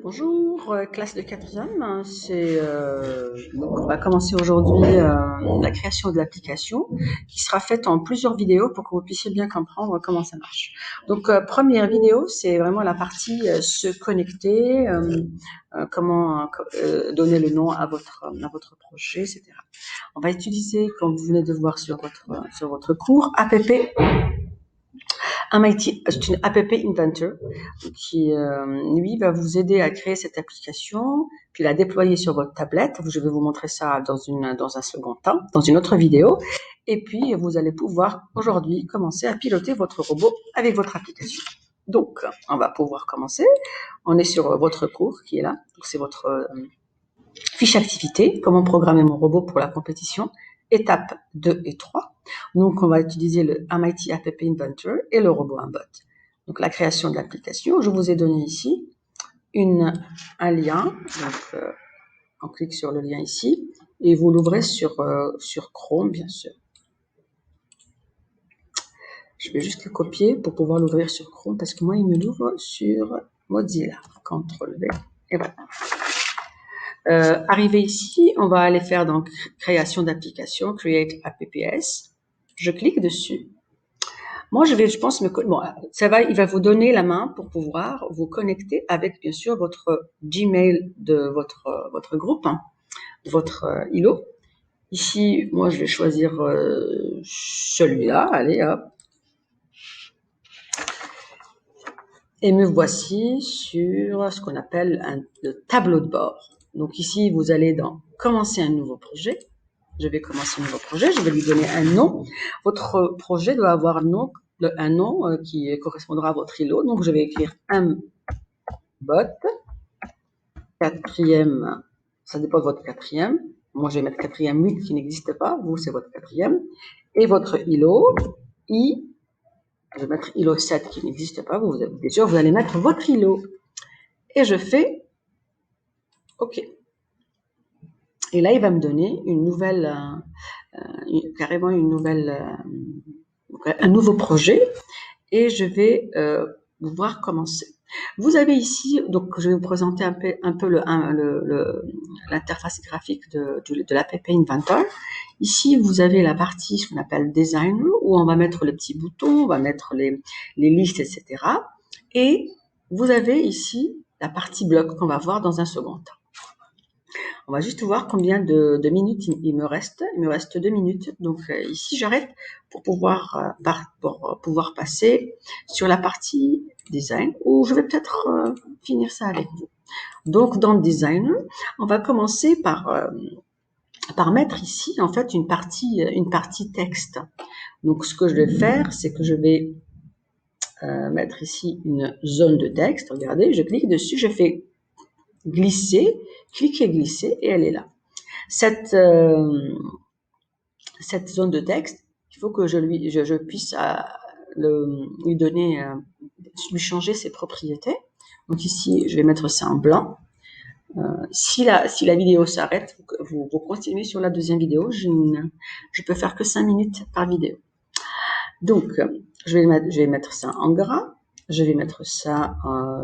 Bonjour, classe de quatrième. Donc on va commencer aujourd'hui la création de l'application qui sera faite en plusieurs vidéos pour que vous puissiez bien comprendre comment ça marche. Donc première vidéo, c'est vraiment la partie se connecter, comment donner le nom à votre projet, etc. On va utiliser, comme vous venez de voir sur votre cours, app MIT, c'est une app Inventor qui, lui, va vous aider à créer cette application, puis la déployer sur votre tablette. Je vais vous montrer ça dans un second temps, dans une autre vidéo. Et puis, vous allez pouvoir aujourd'hui commencer à piloter votre robot avec votre application. Donc, on va pouvoir commencer. On est sur votre cours qui est là. Donc, c'est votre fiche activité, comment programmer mon robot pour la compétition, étapes 2 et 3. Donc, on va utiliser le MIT App Inventor et le robot Mbot. Donc, la création de l'application. Je vous ai donné ici un lien. Donc, on clique sur le lien ici et vous l'ouvrez sur Chrome, bien sûr. Je vais juste le copier pour pouvoir l'ouvrir sur Chrome parce que moi, il me l'ouvre sur Mozilla. CTRL-V et voilà. Arrivé ici, on va aller faire donc création d'application, create apps. Je clique dessus. Moi, je pense, il va vous donner la main pour pouvoir vous connecter avec, bien sûr, votre Gmail de votre groupe, votre îlot. Ici, moi, je vais choisir celui-là. Allez, hop. Et me voici sur ce qu'on appelle le tableau de bord. Donc ici, vous allez commencer un nouveau projet. Je vais commencer un nouveau projet, je vais lui donner un nom. Votre projet doit avoir un nom qui correspondra à votre îlot. Donc je vais écrire mbot, quatrième, ça dépend de votre quatrième. Moi je vais mettre quatrième 8 qui n'existe pas, vous c'est votre quatrième. Et votre îlot, je vais mettre îlot 7 qui n'existe pas, bien sûr vous allez mettre votre îlot. Et je fais OK. Et là, il va me donner carrément un nouveau projet et je vais pouvoir commencer. Vous avez ici, donc je vais vous présenter un peu l'interface graphique de l'app Inventor. Ici, vous avez la partie, ce qu'on appelle Design, où on va mettre les petits boutons, on va mettre les listes, etc. Et vous avez ici la partie bloc qu'on va voir dans un second temps. On va juste voir combien de minutes il me reste. Il me reste 2 minutes. Donc ici, j'arrête pour pouvoir passer sur la partie design où je vais peut-être finir ça avec vous. Donc dans le design, on va commencer par mettre ici en fait une partie texte. Donc ce que je vais faire, c'est que je vais mettre ici une zone de texte. Regardez, je clique dessus, je fais glisser, cliquer, glisser et elle est là. Cette zone de texte, il faut que je puisse lui donner, lui changer ses propriétés. Donc ici, je vais mettre ça en blanc. Si la vidéo s'arrête, vous continuez sur la deuxième vidéo. Je peux faire que 5 minutes par vidéo. Donc, je vais mettre ça en gras. Je vais mettre ça,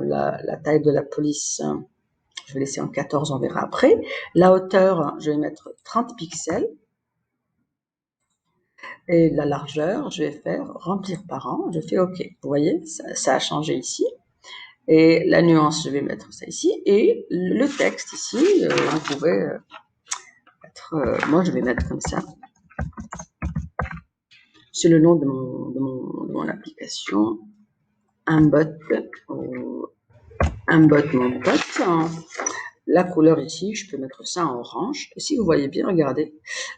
la taille de la police, je vais laisser en 14, on verra après. La hauteur, je vais mettre 30 pixels. Et la largeur, je vais faire remplir par an. Je fais OK. Vous voyez, ça a changé ici. Et la nuance, je vais mettre ça ici. Et le texte ici, vous pouvez mettre... moi, je vais mettre comme ça. C'est le nom de mon application. Mbot mon pote. La couleur ici, je peux mettre ça en orange. Et si vous voyez bien, regardez,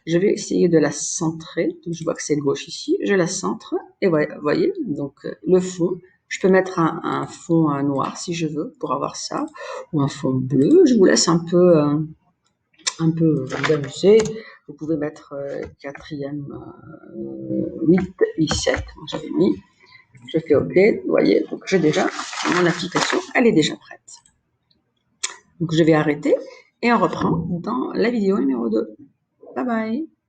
je vais essayer de la centrer. Donc, je vois que c'est gauche ici. Je la centre. Et vous voyez, donc le fond. Je peux mettre un fond noir si je veux pour avoir ça. Ou un fond bleu. Je vous laisse un peu vous amuser. Vous pouvez mettre quatrième 8 i7. Moi, j'avais mis. Je fais OK. Vous voyez, donc j'ai déjà mon application. Elle est déjà prête. Donc, je vais arrêter et on reprend dans la vidéo numéro 2. Bye bye.